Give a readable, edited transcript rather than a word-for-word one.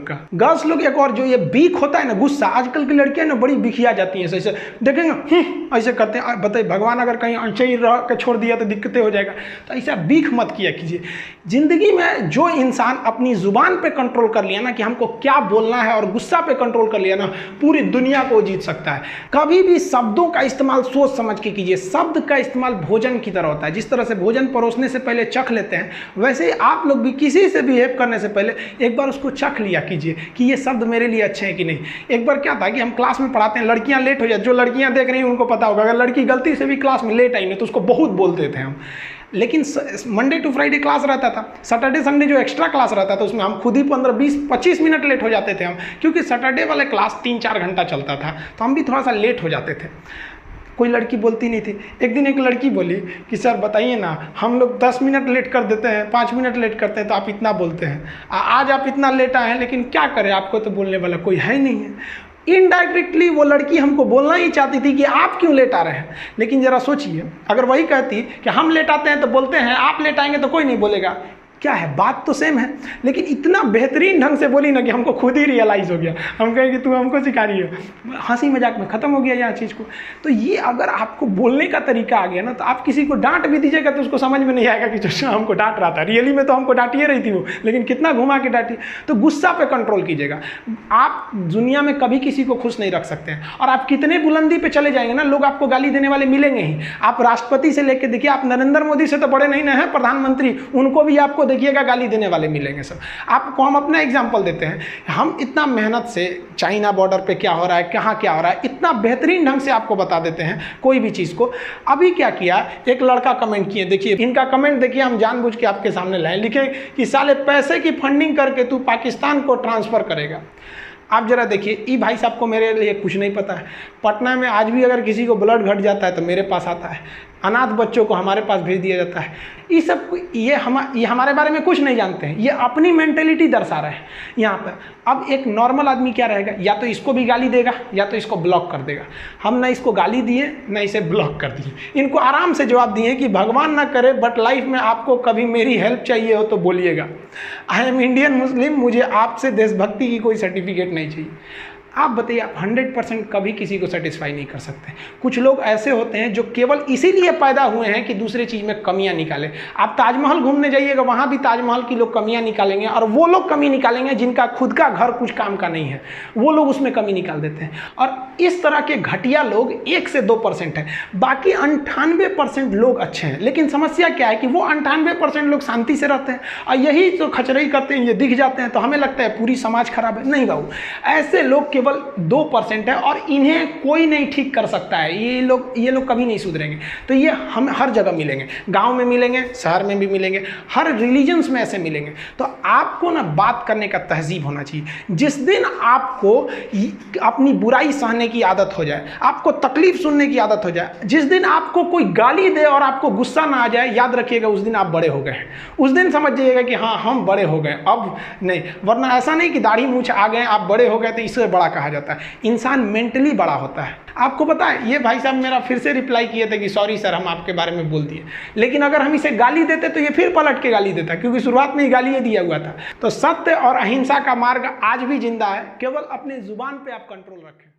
का गर्ल्स लोग एक और जो ये बीक होता है ना, गुस्सा, आजकल की लड़कियां ना बड़ी बिखिया जाती हैं, ऐसे देखेंगे ऐसे करते हैं। बताइए भगवान अगर कहीं ऐसे ही रह के छोड़ दिया तो दिक्कतें हो जाएगा। तो ऐसा बीख मत किया कीजिए। जिंदगी में जो इंसान अपनी जुबान पे कंट्रोल कर लिया ना कि हमको क्या बोलना है, और गुस्सा पे कंट्रोल कर लिया ना, पूरी दुनिया को जीत सकता है। कभी भी शब्दों का इस्तेमाल सोच समझ के कीजिए। शब्द का इस्तेमाल भोजन की तरह होता है। जिस तरह से भोजन परोसने से पहले चख लेते हैं, वैसे ही आप लोग भी किसी से बिहेव करने से पहले एक बार उसको चख लिया कीजिए कि ये शब्द मेरे लिए अच्छे हैं कि नहीं। एक बार क्या था कि हम क्लास में पढ़ाते हैं, लड़कियां लेट हो जाती, जो लड़कियां देख रही हैं उनको पता होगा, अगर लड़की गलती से भी क्लास में लेट आई ना तो उसको बहुत बोलते थे हम। लेकिन मंडे टू फ्राइडे क्लास रहता था, सैटरडे संडे जो एक्स्ट्रा क्लास रहता था उसमें हम खुद ही 15, 20, 25 मिनट लेट हो जाते थे हम, क्योंकि सैटरडे वाले क्लास 3-4 घंटा चलता था, तो हम भी थोड़ा सा लेट हो जाते थे। कोई लड़की बोलती नहीं थी। एक दिन एक लड़की बोली कि सर बताइए ना, हम लोग 10 मिनट लेट कर देते हैं, 5 मिनट लेट करते हैं तो आप इतना बोलते हैं, आज आप इतना लेट आए हैं, लेकिन क्या करें, आपको तो बोलने वाला कोई है नहीं है। इनडायरेक्टली वो लड़की हमको बोलना ही चाहती थी कि आप क्यों लेट आ रहे हैं। लेकिन जरा सोचिए, अगर वही कहती कि हम लेट आते हैं तो बोलते हैं, आप लेट आएंगे तो कोई नहीं बोलेगा, क्या है, बात तो सेम है। लेकिन इतना बेहतरीन ढंग से बोली ना कि हमको खुद ही रियलाइज़ हो गया। हम कहें कि तू हमको सिखा रही हो, हंसी मजाक में ख़त्म हो गया यहाँ चीज़ को। तो ये अगर आपको बोलने का तरीका आ गया ना, तो आप किसी को डांट भी दीजिएगा तो उसको समझ में नहीं आएगा कि जो हमको डांट रहा था, रियली में तो हमको डांटिए रही थी वो, लेकिन कितना घुमा के डांटी। तो गुस्सा पे कंट्रोल कीजिएगा। आप दुनिया में कभी किसी को खुश नहीं रख सकते हैं, और आप कितने बुलंदी पे चले जाएंगे ना, लोग आपको गाली देने वाले मिलेंगे ही। आप राष्ट्रपति से लेकर देखिए, आप नरेंद्र मोदी से तो बड़े नहीं ना हैं, प्रधानमंत्री, उनको भी आपको देखिएगा गाली देने वाले मिलेंगे सब। आपको हम अपना एग्जांपल देते हैं, हम इतना मेहनत से चाइना बॉर्डर पे क्या हो रहा है, कहाँ क्या हो रहा है, इतना बेहतरीन ढंग से आपको बता देते हैं कोई भी चीज़ को। अभी क्या किया, एक लड़का कमेंट किए, देखिए इनका कमेंट देखिए, हम जानबूझ के आपके सामने लाए, लिखे कि साले पैसे की फंडिंग करके तू पाकिस्तान को ट्रांसफ़र करेगा। आप जरा देखिए, ये भाई साहब को मेरे लिए कुछ नहीं पता है। पटना में आज भी अगर किसी को ब्लड घट जाता है तो मेरे पास आता है, अनाथ बच्चों को हमारे पास भेज दिया जाता है। ये सब ये हमारे बारे में कुछ नहीं जानते हैं, ये अपनी मेंटेलिटी दर्शा रहे हैं यहाँ पर। अब एक नॉर्मल आदमी क्या रहेगा, या तो इसको भी गाली देगा या तो इसको ब्लॉक कर देगा। हम ना इसको गाली दिए ना इसे ब्लॉक कर दिए, इनको आराम से जवाब दिए कि भगवान ना करे बट लाइफ में आपको कभी मेरी हेल्प चाहिए हो तो बोलिएगा। आई एम इंडियन मुस्लिम, मुझे आपसे देशभक्ति की कोई सर्टिफिकेट नहीं चाहिए। आप बताइए, आप 100% कभी किसी को सेटिस्फाई नहीं कर सकते। कुछ लोग ऐसे होते हैं जो केवल इसीलिए पैदा हुए हैं कि दूसरे चीज़ में कमियां निकालें। आप ताजमहल घूमने जाइएगा, वहाँ भी ताजमहल की लोग कमियां निकालेंगे, और वो लोग कमी निकालेंगे जिनका खुद का घर कुछ काम का नहीं है, वो लोग उसमें कमी निकाल देते हैं। और इस तरह के घटिया लोग 1 से 2% हैं, बाकी 98% लोग अच्छे हैं। लेकिन समस्या क्या है कि वो 98% लोग शांति से रहते हैं, और यही जो खचरई करते हैं, ये दिख जाते हैं तो हमें लगता है पूरी समाज खराब है। नहीं बाबू, ऐसे लोग केवल 2% है, और इन्हें कोई नहीं ठीक कर सकता है। ये लोग कभी नहीं सुधरेंगे। तो ये हम हर जगह मिलेंगे, गांव में मिलेंगे, शहर में भी मिलेंगे, हर रिलीजन्स में ऐसे मिलेंगे। तो आपको ना बात करने का तहजीब होना चाहिए। जिस दिन आपको अपनी बुराई सहने की आदत हो जाए, आपको तकलीफ सुनने की आदत हो जाए, जिस दिन आपको कोई गाली दे और आपको गुस्सा ना आ जाए, याद रखिएगा उस दिन आप बड़े हो गए हैं। उस दिन समझ जाइएगा कि हाँ हम बड़े हो गए, अब नहीं। वरना ऐसा नहीं कि दाढ़ी मूंछ आ गए आप बड़े हो गए तो इससे बड़ा कहा जाता है। इंसान मेंटली बड़ा होता है। आपको पता है, ये भाई साहब मेरा फिर से रिप्लाई किए थे कि सॉरी सर हम आपके बारे में बोल दिए, लेकिन अगर हम इसे गाली देते तो ये फिर पलट के गाली देता, क्योंकि शुरुआत में ही गाली दिया हुआ था। तो सत्य और अहिंसा का मार्ग आज भी जिंदा है, केवल अपने जुबान पे आप कंट्रोल रखें।